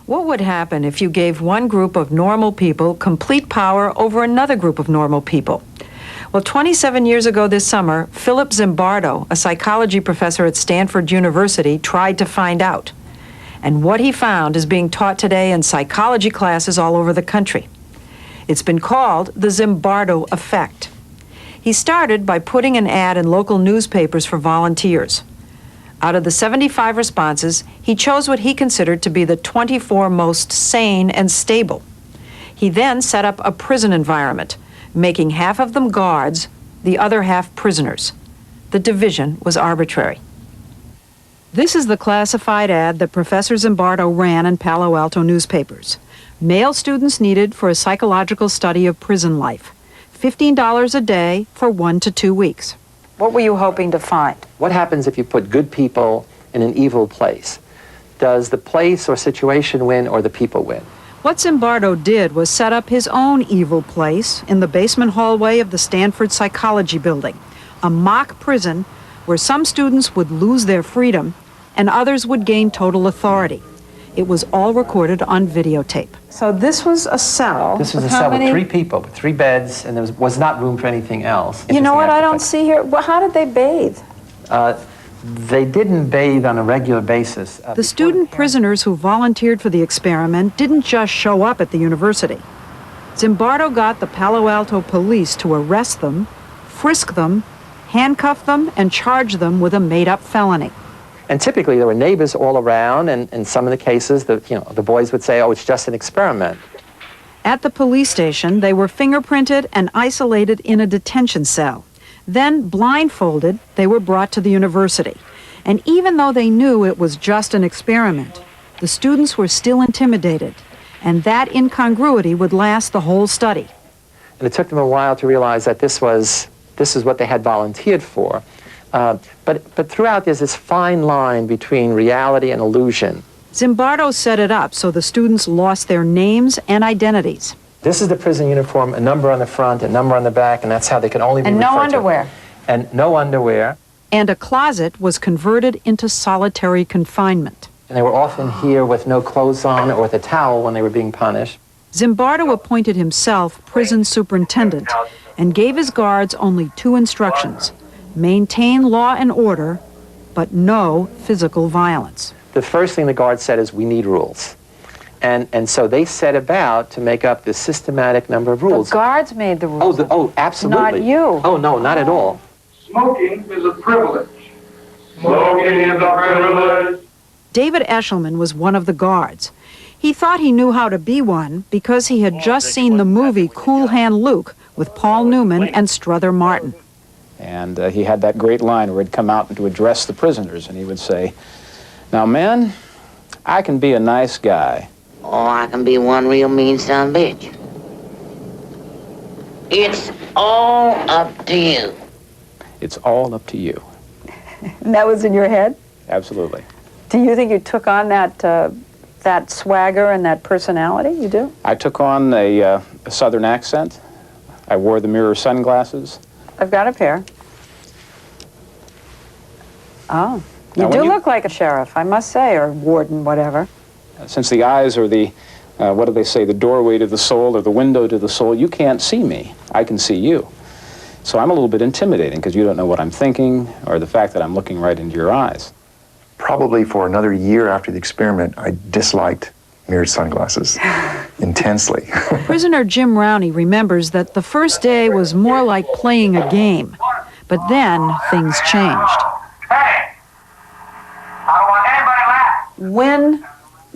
What would happen if you gave one group of normal people complete power over another group of normal people? Well, 27 years ago this summer, Philip Zimbardo, a psychology professor at Stanford University, tried to find out. And what he found is being taught today in psychology classes all over the country. It's been called the Zimbardo effect. He started by putting an ad in local newspapers for volunteers. Out of the 75 responses, he chose what he considered to be the 24 most sane and stable. He then set up a prison environment, making half of them guards, the other half prisoners. The division was arbitrary. This is the classified ad that Professor Zimbardo ran in Palo Alto newspapers. Male students needed for a psychological study of prison life. $15 a day for 1 to 2 weeks. What were you hoping to find? What happens if you put good people in an evil place? Does the place or situation win or the people win? What Zimbardo did was set up his own evil place in the basement hallway of the Stanford Psychology Building, a mock prison where some students would lose their freedom and others would gain total authority. It was all recorded on videotape. So this was a cell. This was a cell with 3 people, with 3 beds, and there was not room for anything else. You know what I don't see here? Well, how did they bathe? They didn't bathe on a regular basis. The student prisoners who volunteered for the experiment didn't just show up at the university. Zimbardo got the Palo Alto police to arrest them, frisk them, handcuff them, and charge them with a made-up felony. And typically there were neighbors all around, and in some of the cases, the boys would say, oh, it's just an experiment. At the police station, they were fingerprinted and isolated in a detention cell. Then, blindfolded, they were brought to the university. And even though they knew it was just an experiment, the students were still intimidated, and that incongruity would last the whole study. And it took them a while to realize that this is what they had volunteered for. But throughout, there's this fine line between reality and illusion. Zimbardo set it up so the students lost their names and identities. This is the prison uniform, a number on the front, a number on the back, and that's how they could only be referred to. And no underwear. And no underwear. And a closet was converted into solitary confinement. And they were often here with no clothes on or with a towel when they were being punished. Zimbardo appointed himself prison superintendent and gave his guards only 2 instructions: maintain law and order, but no physical violence. The first thing the guards said is, we need rules. And so they set about to make up this systematic number of rules. The guards made the rules. Oh, absolutely. Not you. Oh, no, not at all. Smoking is a privilege. Smoking is a privilege. David Eshelman was one of the guards. He thought he knew how to be one because he had just seen the movie Cool Hand Luke with Paul Newman and Strother Martin. And he had that great line where he'd come out to address the prisoners, and he would say, "Now, men, I can be a nice guy. Or I can be one real mean son of a bitch. It's all up to you." It's all up to you. And that was in your head? Absolutely. Do you think you took on that swagger and that personality? You do? I took on a southern accent. I wore the mirror sunglasses. I've got a pair. Oh, you do look like a sheriff, I must say, or warden, whatever. Since the eyes are the, what do they say, the doorway to the soul or the window to the soul, you can't see me. I can see you. So I'm a little bit intimidating because you don't know what I'm thinking or the fact that I'm looking right into your eyes. Probably for another year after the experiment, I disliked mirrored sunglasses intensely. Prisoner Jim Rowney remembers that the first day was more like playing a game, but then things changed. Hey! I don't want anybody laughing. When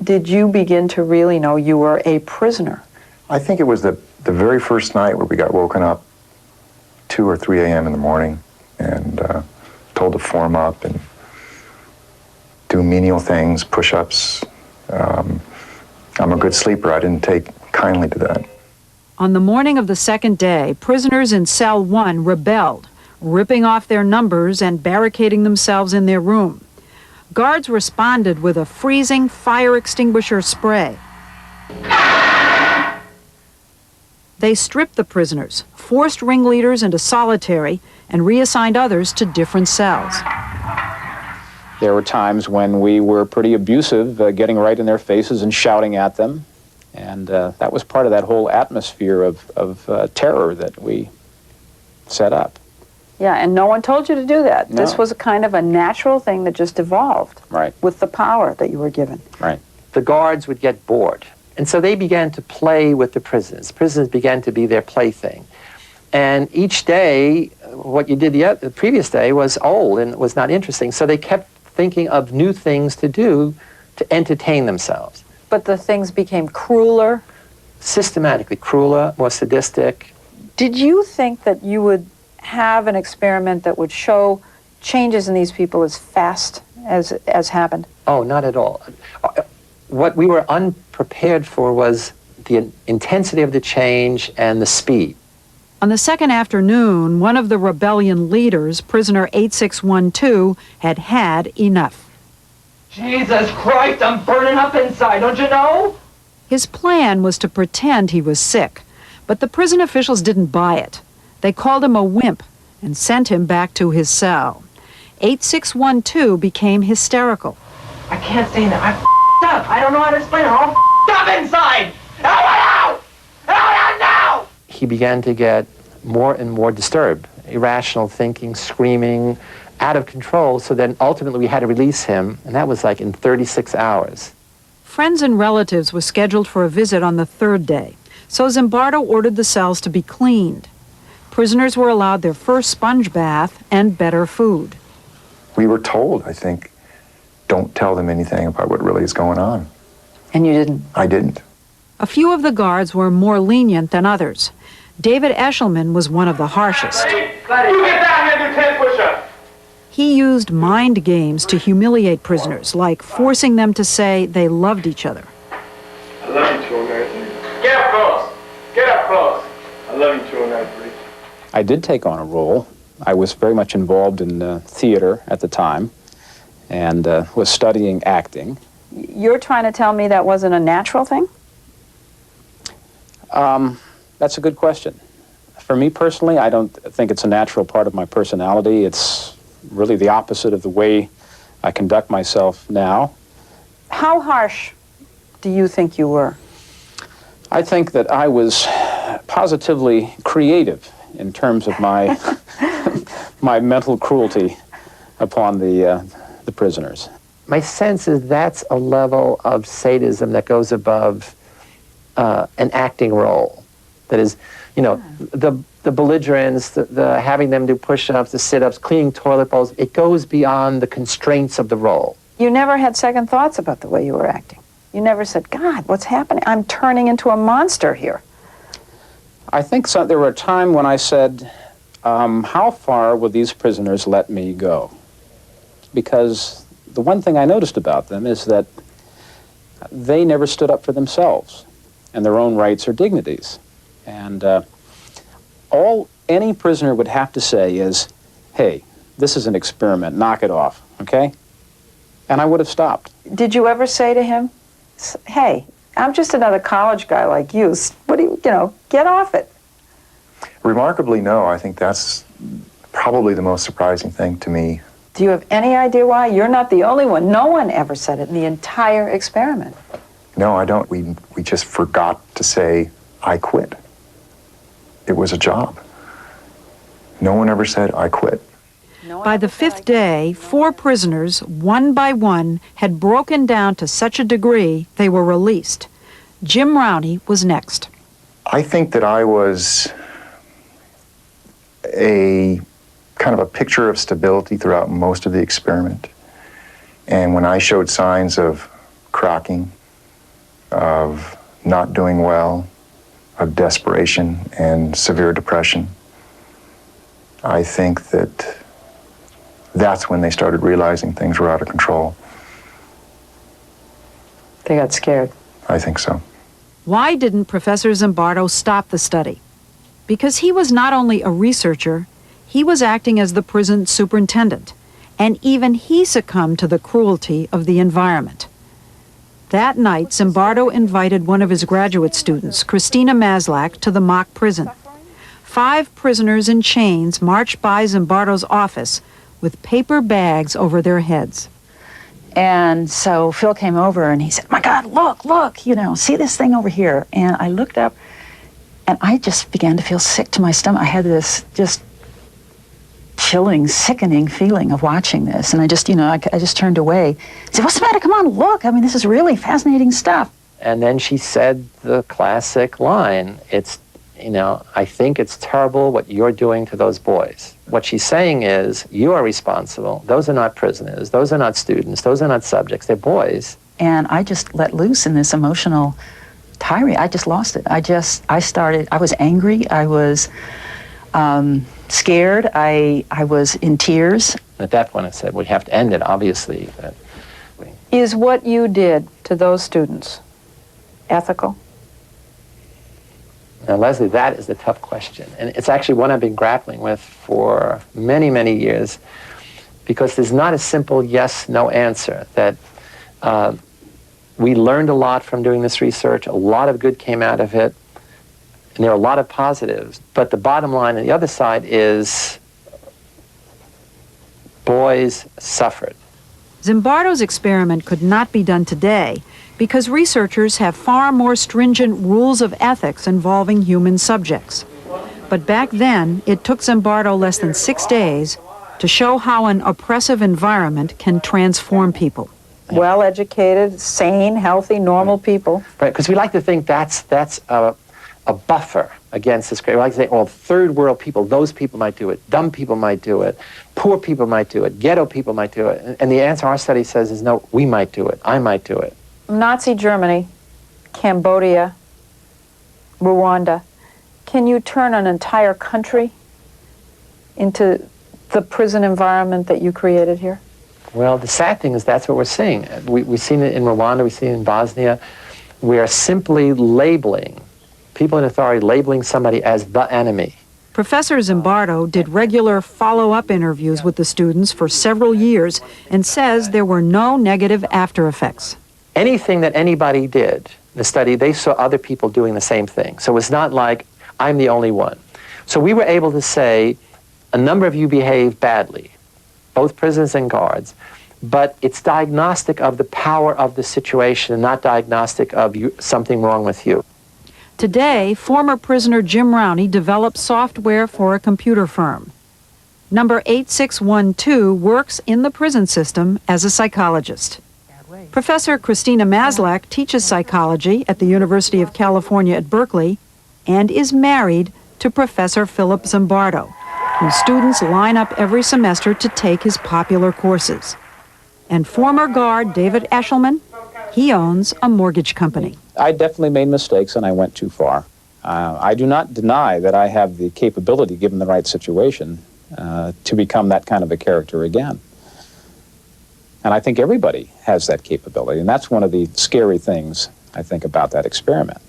did you begin to really know you were a prisoner? I think it was the very first night where we got woken up 2 or 3 a.m. in the morning and told to form up and do menial things, push-ups. I'm a good sleeper. I didn't take kindly to that. On the morning of the second day, prisoners in Cell 1 rebelled, ripping off their numbers and barricading themselves in their room. Guards responded with a freezing fire extinguisher spray. They stripped the prisoners, forced ringleaders into solitary, and reassigned others to different cells. There were times when we were pretty abusive, getting right in their faces and shouting at them. And that was part of that whole atmosphere of terror that we set up. Yeah, and no one told you to do that. No. This was a kind of a natural thing that just evolved. Right. With the power that you were given. Right. The guards would get bored. And so they began to play with the prisoners. Prisoners began to be their plaything. And each day, what you did the previous day was old and was not interesting. So they kept thinking of new things to do to entertain themselves. But the things became crueler. Systematically crueler, more sadistic. Did you think that you would have an experiment that would show changes in these people as fast as happened? Oh, not at all. What we were unprepared for was the intensity of the change and the speed. On the second afternoon, one of the rebellion leaders, prisoner 8612, had enough. Jesus Christ, I'm burning up inside, don't you know? His plan was to pretend he was sick, but the prison officials didn't buy it. They called him a wimp and sent him back to his cell. 8612 became hysterical. I can't say that. I'm up. I don't know how to explain it. I'm up inside. Out! Out now! He began to get more and more disturbed, irrational thinking, screaming, out of control, so then ultimately we had to release him, and that was like in 36 hours. Friends and relatives were scheduled for a visit on the third day, so Zimbardo ordered the cells to be cleaned. Prisoners were allowed their first sponge bath and better food. We were told, I think, don't tell them anything about what really is going on. And you didn't? I didn't. A few of the guards were more lenient than others. David Eshelman was one of the harshest. You get down here and do 10 push-ups. He used mind games to humiliate prisoners, like forcing them to say they loved each other. I love you, 209. Get up close. Get up close. I love you, 209. I did take on a role. I was very much involved in theater at the time and was studying acting. You're trying to tell me that wasn't a natural thing? That's a good question. For me personally, I don't think it's a natural part of my personality. It's really the opposite of the way I conduct myself now. How harsh do you think you were? I think that I was positively creative in terms of my my mental cruelty upon the prisoners. My sense is that's a level of sadism that goes above an acting role. That is, you know, the belligerence, the having them do push-ups, the sit-ups, cleaning toilet bowls, it goes beyond the constraints of the role. You never had second thoughts about the way you were acting. You never said, God, what's happening? I'm turning into a monster here. I think there were a time when I said, how far will these prisoners let me go? Because the one thing I noticed about them is that they never stood up for themselves and their own rights or dignities. And all any prisoner would have to say is, hey, this is an experiment, knock it off, okay? And I would have stopped. Did you ever say to him, hey, I'm just another college guy like you. What do you know, get off it? Remarkably, no. I think that's probably the most surprising thing to me. Do you have any idea why? You're not the only one. No one ever said it in the entire experiment. No, I don't. We just forgot to say, I quit. It was a job. No one ever said, I quit. By the fifth day, 4 prisoners, one by one, had broken down to such a degree they were released. Jim Rowney was next. I think that I was a kind of a picture of stability throughout most of the experiment. And when I showed signs of cracking, of not doing well, of desperation and severe depression, I think that that's when they started realizing things were out of control. They got scared. I think so. Why didn't Professor Zimbardo stop the study? Because he was not only a researcher, he was acting as the prison superintendent, and even he succumbed to the cruelty of the environment. That night, Zimbardo invited one of his graduate students, Christina Maslach, to the mock prison. 5 prisoners in chains marched by Zimbardo's office with paper bags over their heads. And so Phil came over and he said, "My God, look, you know, see this thing over here." And I looked up and I just began to feel sick to my stomach. I had this just chilling, sickening feeling of watching this. And I just, you know, I just turned away. I said, "What's the matter? Come on, look. I mean, this is really fascinating stuff." And then she said the classic line, I think it's terrible what you're doing to those boys. What she's saying is, you are responsible. Those are not prisoners. Those are not students. Those are not subjects. They're boys. And I just let loose in this emotional tirade. I just lost it. I was angry. I was scared. I was in tears. At that point I said, we have to end it, obviously. Is what you did to those students ethical? Now, Leslie, that is the tough question. And it's actually one I've been grappling with for many, many years, because there's not a simple yes, no answer. That we learned a lot from doing this research. A lot of good came out of it. And there are a lot of positives. But the bottom line on the other side is boys suffered. Zimbardo's experiment could not be done today because researchers have far more stringent rules of ethics involving human subjects. But back then, it took Zimbardo less than 6 days to show how an oppressive environment can transform people. Well-educated, sane, healthy, normal people. Right, because we like to think that's a buffer against this. We like to say, well, third world people, those people might do it, dumb people might do it, poor people might do it, ghetto people might do it. And the answer our study says is, no, we might do it, I might do it. Nazi Germany, Cambodia, Rwanda, can you turn an entire country into the prison environment that you created here? Well, the sad thing is that's what we're seeing. We've seen it in Rwanda, we've seen it in Bosnia. We are simply labeling, people in authority labeling somebody as the enemy. Professor Zimbardo did regular follow-up interviews with the students for several years and says there were no negative after effects. Anything that anybody did in the study, they saw other people doing the same thing. So it's not like I'm the only one. So we were able to say a number of you behaved badly, both prisoners and guards, but it's diagnostic of the power of the situation, not diagnostic of something wrong with you. Today, former prisoner Jim Rowney developed software for a computer firm. Number 8612 works in the prison system as a psychologist. Professor Christina Maslach teaches psychology at the University of California at Berkeley and is married to Professor Philip Zimbardo, whose students line up every semester to take his popular courses. And former guard David Eshelman, he owns a mortgage company. I definitely made mistakes and I went too far. I do not deny that I have the capability, given the right situation, to become that kind of a character again. And I think everybody has that capability, and that's one of the scary things, I think, about that experiment.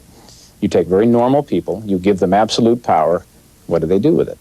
You take very normal people, you give them absolute power, what do they do with it?